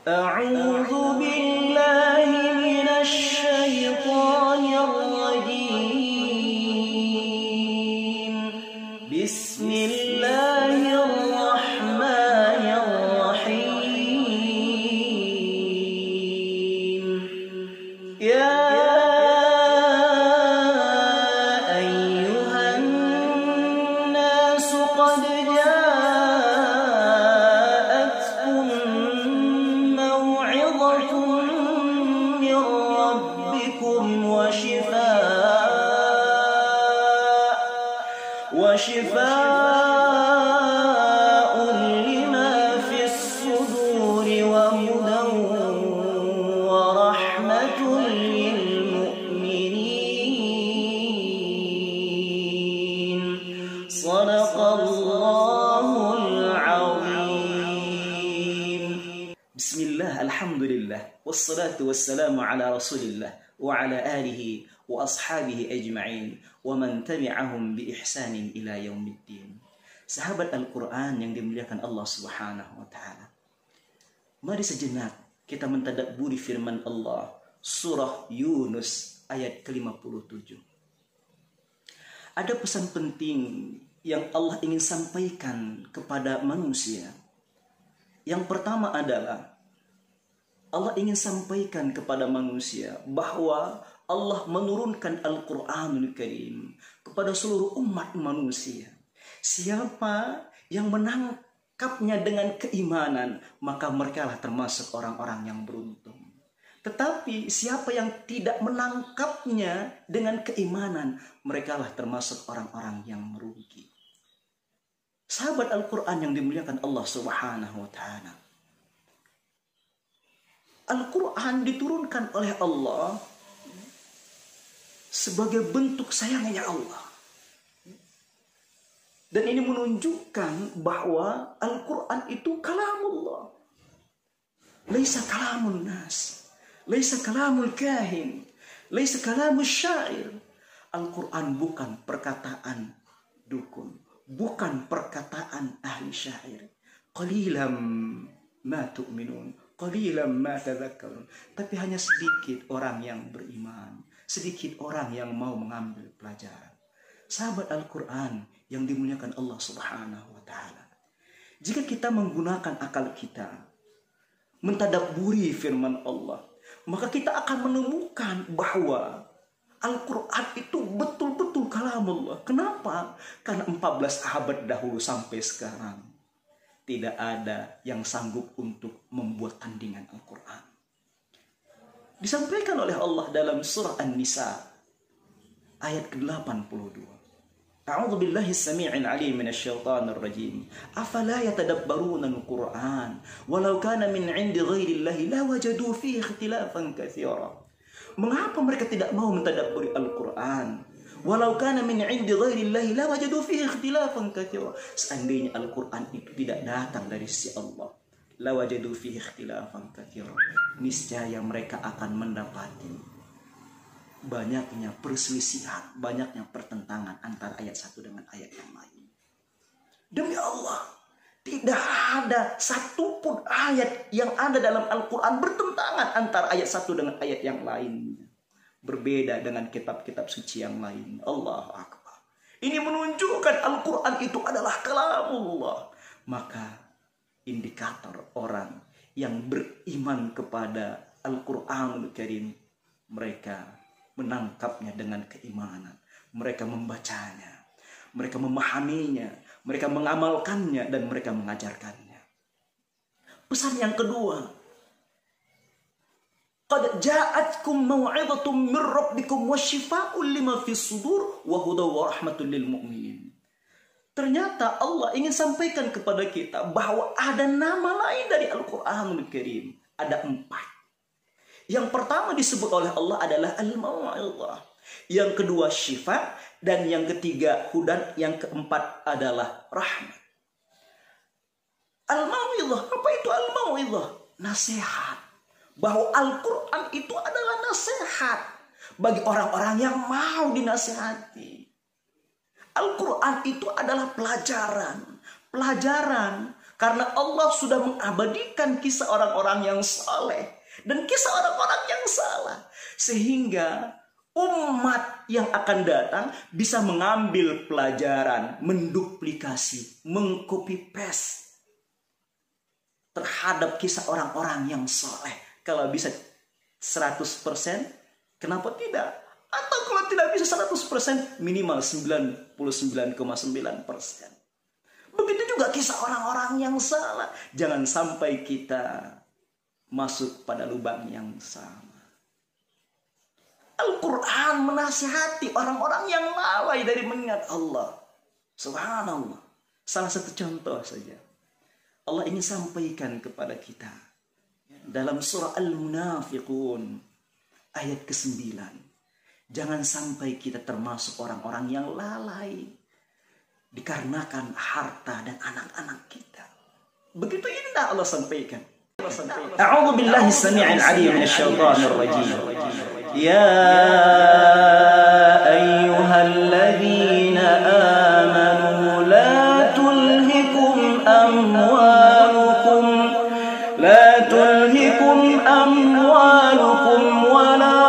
أعوذ بالله من الشيطان الرجيم بسم الله الرحمن الرحيم يا أيها الناس قد جاءتكم موعظة من ربكم وشفاء لما في الصدور وهدى ورحمة للمؤمنين صدق الله العظيم. بسم الله الحمد لله والصلاة والسلام على رسول الله وعلى آله وأصحابه أجمعين ومن تبعهم بإحسان إلى يوم الدين. Sahabat Al-Quran yang dimuliakan Allah Subhanahu wa Ta'ala, mari sejenak kita mentadabburi firman Allah surah Yunus ayat ke-57. Ada pesan penting yang Allah ingin sampaikan kepada manusia. Yang pertama adalah Allah ingin sampaikan kepada manusia bahwa Allah menurunkan Al-Quranul Karim kepada seluruh umat manusia. Siapa yang menangkapnya dengan keimanan, maka mereka lah termasuk orang-orang yang beruntung. Tetapi siapa yang tidak menangkapnya dengan keimanan, mereka lah termasuk orang-orang yang merugi. Sahabat Al-Quran yang dimuliakan Allah Subhanahu wa Ta'ala, Al-Quran diturunkan oleh Allah sebagai bentuk sayangnya Allah. Dan ini menunjukkan bahwa Al-Quran itu kalamullah. Laisa kalamun nas, laisa kalamul kahin, laisa kalamul syair. Al-Quran bukan perkataan dukun, bukan perkataan ahli syair. Qalilam ma tu'minun, qalilam ma tadhakkarun. Tapi hanya sedikit orang yang beriman, sedikit orang yang mau mengambil pelajaran. Sahabat Al-Quran yang dimuliakan Allah Subhanahu wa Ta'ala, jika kita menggunakan akal kita mentadabburi firman Allah, maka kita akan menemukan bahwa Al-Quran itu betul-betul kalamullah. Kenapa? Karena 14 abad dahulu sampai sekarang tidak ada yang sanggup untuk membuat tandingan Al-Quran. Disampaikan oleh Allah dalam surah An-Nisa ayat ke-82. A'udzu billahi as-sami'il 'alim minasy syaithanir rajim. Afala yatadabbaruna al-Qur'an walau kana min 'indi ghairillahi la wajadu fihi ikhtilafan katsira. Mengapa mereka tidak mau mentadabburi Al-Qur'an? Walau kana min 'indi ghairillahi la wajadu fihi ikhtilafan katsira. Seandainya Al-Qur'an itu tidak datang dari sisi Allah, la wajadu fihi ikhtilafan katsira, niscaya mereka akan mendapati banyaknya perselisihan, banyaknya pertentangan antara ayat satu dengan ayat yang lain. Demi Allah, tidak ada satupun ayat yang ada dalam Al-Quran bertentangan antara ayat satu dengan ayat yang lainnya. Berbeda dengan kitab-kitab suci yang lain. Allahu Akbar. Ini menunjukkan Al-Quran itu adalah kalamullah. Maka indikator orang yang beriman kepada Al-Quranul Karim, mereka menangkapnya dengan keimanan. Mereka membacanya, mereka memahaminya, mereka mengamalkannya, dan mereka mengajarkannya. Pesan yang kedua, qad ja'atkum mau'izatun min rabbikum wasyifa'un lima fis sudur wa hudaw wa rahmatul lil mu'minin. Ternyata Allah ingin sampaikan kepada kita bahwa ada nama lain dari Al-Quranul Karim. Ada 4. Yang pertama disebut oleh Allah adalah al-mau'izah. Yang kedua syifa, dan yang ketiga hudan, yang keempat adalah rahmat. Al-mau'izah, apa itu al-mau'izah? Nasihat. Bahwa Al-Quran itu adalah nasihat bagi orang-orang yang mau dinasihati. Al-Quran itu adalah pelajaran. Pelajaran Karena Allah sudah mengabadikan kisah orang-orang yang saleh dan kisah orang-orang yang salah. Sehingga umat yang akan datang bisa mengambil pelajaran, menduplikasi, mengcopy paste terhadap kisah orang-orang yang saleh. Kalau bisa 100%, kenapa tidak? Atau kalau tidak bisa 100%, minimal 99,9%. Begitu juga kisah orang-orang yang salah. Jangan sampai kita masuk pada lubang yang sama. Al-Quran menasihati orang-orang yang lalai dari mengingat Allah. Subhanallah. Salah satu contoh saja. Allah ingin sampaikan kepada kita. Dalam surah Al-Munafiqun. Ayat ke-9. Jangan sampai kita termasuk orang-orang yang lalai. Dikarenakan harta dan anak-anak kita. Begitu indah Allah sampaikan. A'udzu billahi samii'il 'aliim minasyaitonir rajiim. Ya ayyuhalladzina amanu la tulhikum amwalukum wala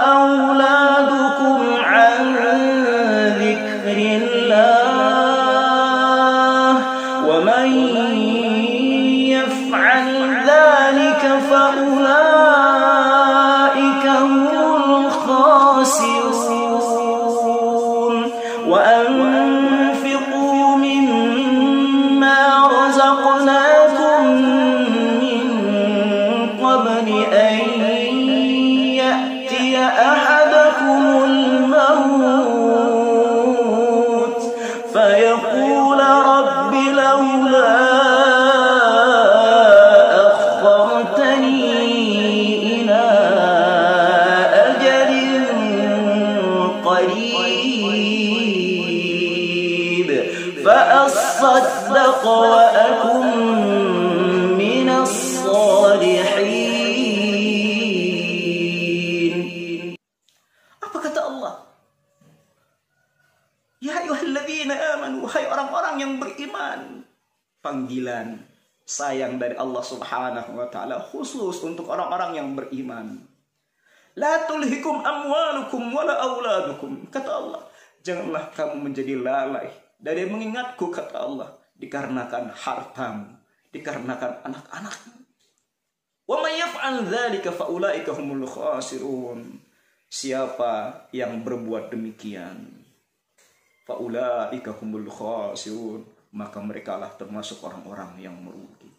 auladukum 'an dzikrillah wa man yaf'al dzalika fa ulaika humul khasirun wa anfiqu mimma razaqnakum min qabli an ya'tiya ahadakumul maut fayaqul rabbi lawla فأصدق وأكن من الصالحين. Apa kata Allah? Ya ayyuhalladzina amanu, hai orang-orang yang beriman. Panggilan sayang dari Allah Subhanahu wa taala khusus untuk orang-orang yang beriman. La tulhikum amwalukum wala auladukum. Kata Allah, janganlah kamu menjadi lalai dari mengingatku, kata Allah, dikarenakan hartamu, dikarenakan anak-anakmu. Wa may yaf'al dzalika fa ulaika humul khasirun. Siapa yang berbuat demikian, fa ulaika humul khasirun, maka merekalah termasuk orang-orang yang merugi.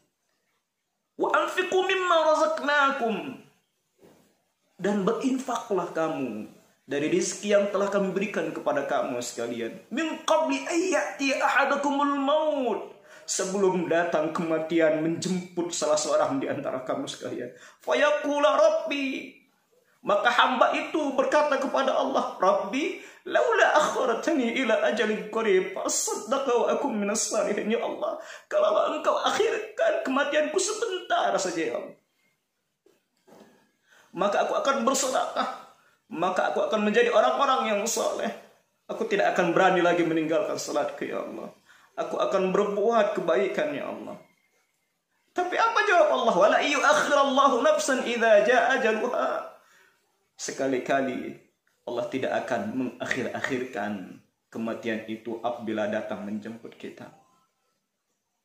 Wa anfiqu mimma razaqnakum, dan berinfaklah kamu dari rezeki yang telah kami berikan kepada kamu sekalian. Min qabli ayyati ahadakumul maut, sebelum datang kematian menjemput salah seorang di antara kamu sekalian. Fayaqula rabbi, maka hamba itu berkata kepada Allah, Rabbi, laula akhartani ila ajalin qarib fasaddaqa wa akum minas salihin. Ya Allah, kalau engkau akhirkan kematianku sebentar saja, ya Allah, maka aku akan bersedekah, maka aku akan menjadi orang-orang yang saleh. Aku tidak akan berani lagi meninggalkan salatku, ya Allah. Aku akan berbuat kebaikan, ya Allah. Tapi apa jawab Allah? Wala yu'akhirallahu nafsan idza jaa ajaluha. Sekali-kali Allah tidak akan mengakhir-akhirkan kematian itu apabila datang menjemput kita.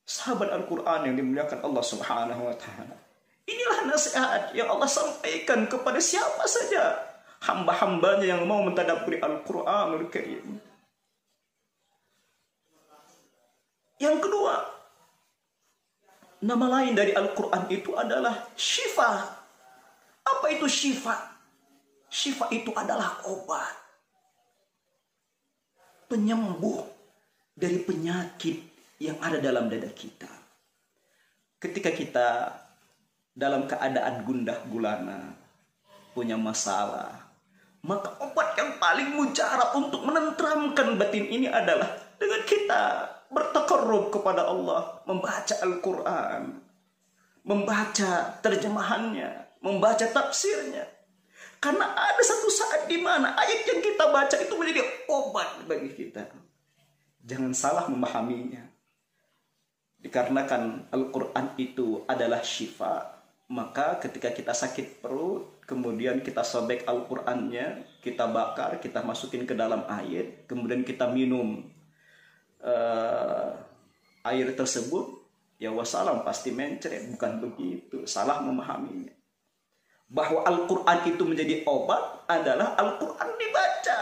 Sahabat Al-Quran yang dimuliakan Allah Subhanahu wa taala. Inilah nasihat yang Allah sampaikan kepada siapa saja hamba-hambanya yang mau mentadabburi Al-Quranul Karim. Yang kedua, nama lain dari Al-Quran itu adalah syifa. Apa itu syifa? Syifa itu adalah obat, penyembuh dari penyakit yang ada dalam dada kita. Ketika kita dalam keadaan gundah gulana, punya masalah, maka obat yang paling mujarab untuk menenteramkan batin ini adalah dengan kita bertakarrub kepada Allah, membaca Al-Quran, membaca terjemahannya, membaca tafsirnya. Karena ada satu saat di mana ayat yang kita baca itu menjadi obat bagi kita. Jangan salah memahaminya. Dikarenakan Al-Quran itu adalah syifa, maka ketika kita sakit perut, kemudian kita sobek Al-Qurannya, kita bakar, kita masukin ke dalam air, kemudian kita minum air tersebut, ya wassalam, pasti mencret. Bukan begitu, salah memahaminya. Bahwa Al-Quran itu menjadi obat adalah Al-Quran dibaca,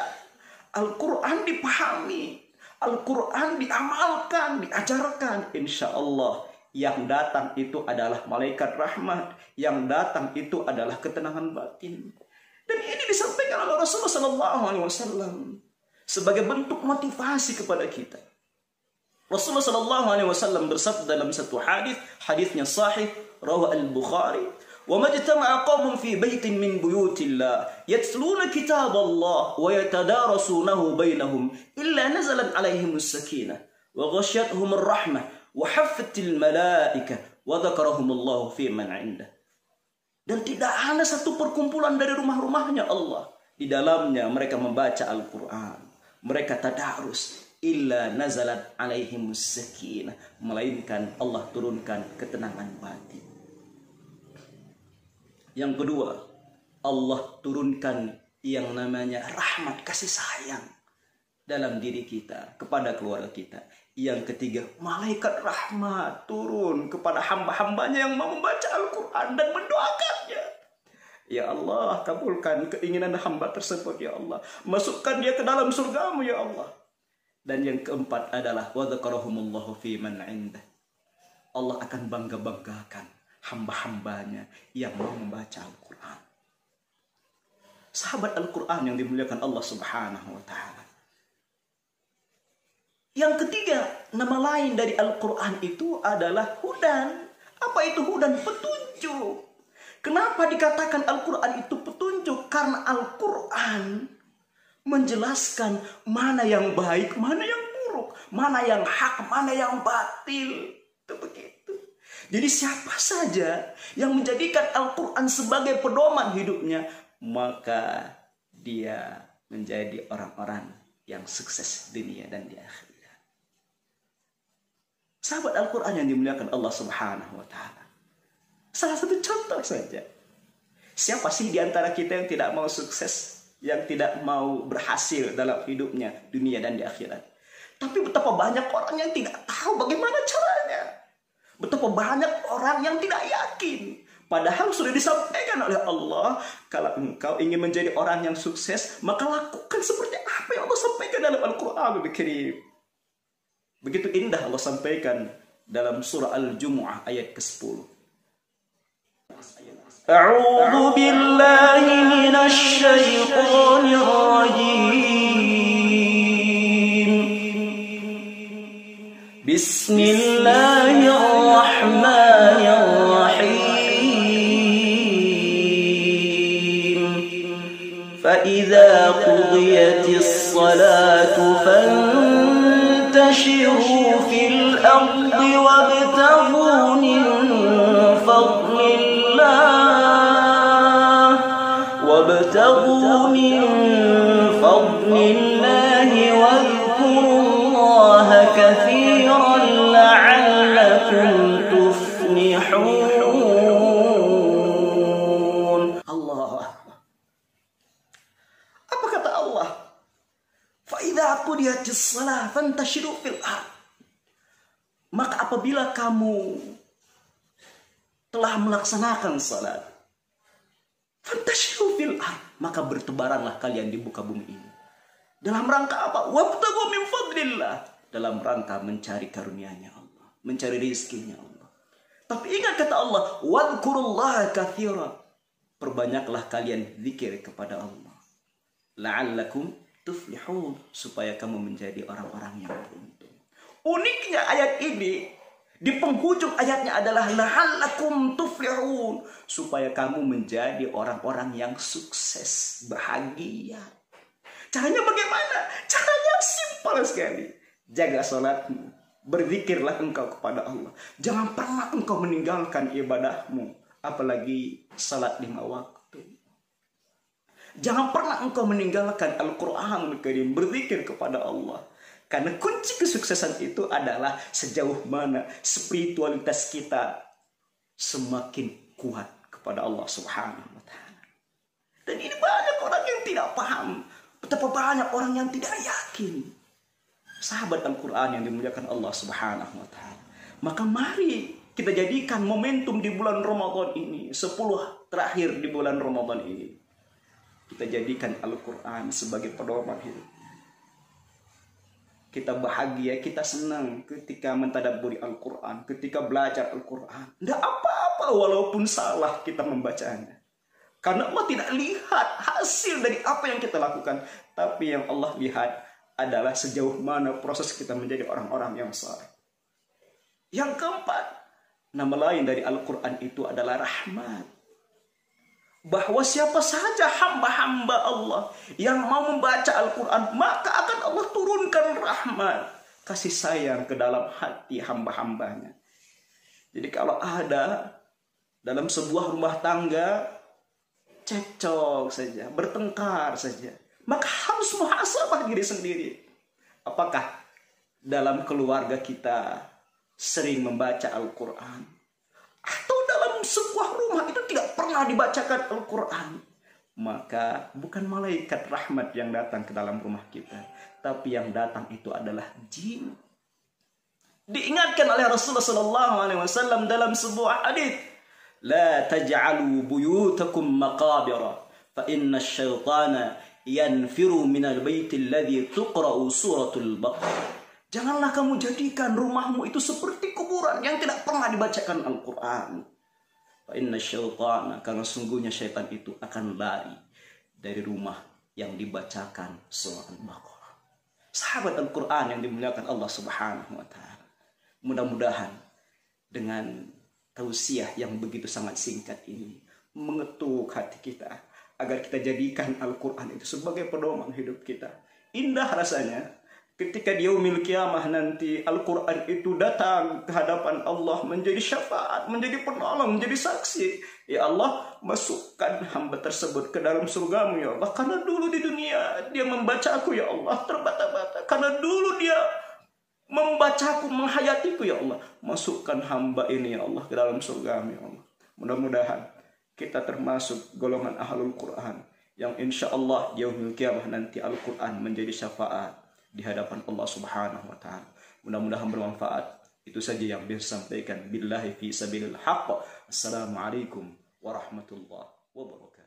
Al-Quran dipahami, Al-Quran diamalkan, diajarkan. Insya Allah yang datang itu adalah malaikat rahmat, yang datang itu adalah ketenangan batin. Dan ini disampaikan oleh Rasulullah SAW sebagai bentuk motivasi kepada kita. Rasulullah SAW bersabda dalam satu hadisnya sahih, rawi Al-Bukhari, "Wa majtama'a qaumun fi baitin min buyutillah yatluna kitaballah wa yatadarasunahu bainahum illa nazalat 'alaihimus sakinah wa ghasyiyatuhumur rahmah wa haffatil malaikah wa dzakarahumullahu fi man 'indah." Dan tidak ada satu perkumpulan dari rumah-rumahnya Allah, di dalamnya mereka membaca Al-Quran, mereka tadarus, illa nazalat alaihimus sakinah, melainkan Allah turunkan ketenangan batin. Yang kedua, Allah turunkan yang namanya rahmat, kasih sayang dalam diri kita, kepada keluarga kita. Yang ketiga, malaikat rahmat turun kepada hamba-hambanya yang mau membaca Al-Quran dan mendoakannya. Ya Allah, kabulkan keinginan hamba tersebut, ya Allah. Masukkan dia ke dalam surgamu, ya Allah. Dan yang keempat adalah wa dzakarahumullahu fi man 'indah. Allah akan bangga-banggakan hamba-hambanya yang mau membaca Al-Quran. Sahabat Al-Quran yang dimuliakan Allah Subhanahu wa ta'ala. Yang ketiga, nama lain dari Al-Quran itu adalah hudan. Apa itu hudan? Petunjuk. Kenapa dikatakan Al-Quran itu petunjuk? Karena Al-Quran menjelaskan mana yang baik, mana yang buruk, mana yang hak, mana yang batil. Itu begitu. Jadi siapa saja yang menjadikan Al-Quran sebagai pedoman hidupnya, maka dia menjadi orang-orang yang sukses dunia dan di akhirat. Sahabat Al-Quran yang dimuliakan Allah Subhanahu wa ta'ala. Salah satu contoh saja. Siapa sih di antara kita yang tidak mau sukses, yang tidak mau berhasil dalam hidupnya, dunia dan di akhirat? Tapi betapa banyak orang yang tidak tahu bagaimana caranya. Betapa banyak orang yang tidak yakin. Padahal sudah disampaikan oleh Allah, kalau engkau ingin menjadi orang yang sukses, maka lakukan seperti apa yang Allah sampaikan dalam Al-Quran Al-Karim. Begitu indah Allah sampaikan dalam surah Al-Jumu'ah ayat ke-10. A'udzu billahi minasy syaithanir rajim. Bismillahirrahmanirrahim. Fa idza qudiyatis salatu فانتشروا في الأرض وابتغوا من فضل الله واذكروا الله كثيرا لعلكم تفلحون. الله. Apa kata Allah? فَإِذَا قُضِيَتِ الصَّلَاةُ فَانْتَشِرُوا فِي الْأَرْضِ. Maka apabila kamu telah melaksanakan salat, فَانْتَشِرُوا فِي الْأَرْضِ, maka bertebaranlah kalian di muka bumi ini. Dalam rangka apa? وَابْتَغُوا مِنْ فَضْلِ اللَّهِ, dalam rangka mencari karunia-Nya Allah, mencari rizkinya Allah. Tapi ingat kata Allah, وَاذْكُرُوا اللَّهَ كَثِيرًا, perbanyaklah kalian zikir kepada Allah. لَعَلَّكُمْ tuflihun, supaya kamu menjadi orang-orang yang beruntung. Uniknya ayat ini, di penghujung ayatnya adalah la'allakum tuflihun, supaya kamu menjadi orang-orang yang sukses, bahagia. Caranya bagaimana? Caranya simpel sekali. Jaga salatmu, berzikirlah engkau kepada Allah. Jangan pernah engkau meninggalkan ibadahmu, apalagi salat 5 waktu. Jangan pernah engkau meninggalkan Al-Quran Al-Karim, berzikir kepada Allah. Karena kunci kesuksesan itu adalah sejauh mana spiritualitas kita semakin kuat kepada Allah Subhanahu wa Ta'ala. Dan ini banyak orang yang tidak paham, betapa banyak orang yang tidak yakin. Sahabat Al-Quran yang dimuliakan Allah Subhanahu wa Ta'ala. Maka mari kita jadikan momentum di bulan Ramadan ini, 10 terakhir di bulan Ramadan ini, kita jadikan Al-Quran sebagai pedoman hidup. Kita bahagia, kita senang ketika mentadabburi Al-Quran, ketika belajar Al-Quran. Tidak apa-apa walaupun salah kita membacanya. Karena Allah tidak lihat hasil dari apa yang kita lakukan. Tapi yang Allah lihat adalah sejauh mana proses kita menjadi orang-orang yang saleh. Yang keempat, nama lain dari Al-Quran itu adalah rahmat. Bahwa siapa saja hamba-hamba Allah yang mau membaca Al-Quran, maka akan Allah turunkan rahmat, kasih sayang ke dalam hati hamba-hambanya. Jadi kalau ada dalam sebuah rumah tangga cekcok saja, bertengkar saja, maka harus muhasabah diri sendiri. Apakah dalam keluarga kita sering membaca Al-Quran? Atau dalam sebuah rumah itu tidak pernah dibacakan Al-Quran? Maka bukan malaikat rahmat yang datang ke dalam rumah kita, tapi yang datang itu adalah jin. Diingatkan oleh Rasulullah SAW dalam sebuah hadits, la taj'alu buyutakum maqabira fa inna asyaitana yanfiru minal baiti alladhi tuqra'u suratul Baqarah. Janganlah kamu jadikan rumahmu itu seperti kuburan yang tidak pernah dibacakan Al-Quran. Fa inna syaitana, karena sungguhnya syaitan itu akan lari dari rumah yang dibacakan surat Al-Baqarah. Sahabat Al-Quran yang dimuliakan Allah Subhanahu wa Ta'ala. Mudah-mudahan dengan tausiah yang begitu sangat singkat ini mengetuk hati kita agar kita jadikan Al-Quran itu sebagai pedoman hidup kita. Indah rasanya ketika di yaumil kiamah nanti Al-Quran itu datang ke hadapan Allah menjadi syafaat, menjadi penolong, menjadi saksi. Ya Allah, masukkan hamba tersebut ke dalam surgamu ya Allah. Karena dulu di dunia dia membacaku ya Allah terbata-bata. Karena dulu dia membacaku, menghayatiku ya Allah. Masukkan hamba ini ya Allah ke dalam surgamu ya Allah. Mudah-mudahan kita termasuk golongan ahlul Quran yang insya Allah di yaumil kiamah nanti Al-Quran menjadi syafaat di hadapan Allah Subhanahu wa Ta'ala. Mudah-mudahan bermanfaat. Itu saja yang bisa sampaikan. Billahi fi sabilil haqq. Assalamualaikum warahmatullahi wabarakatuh.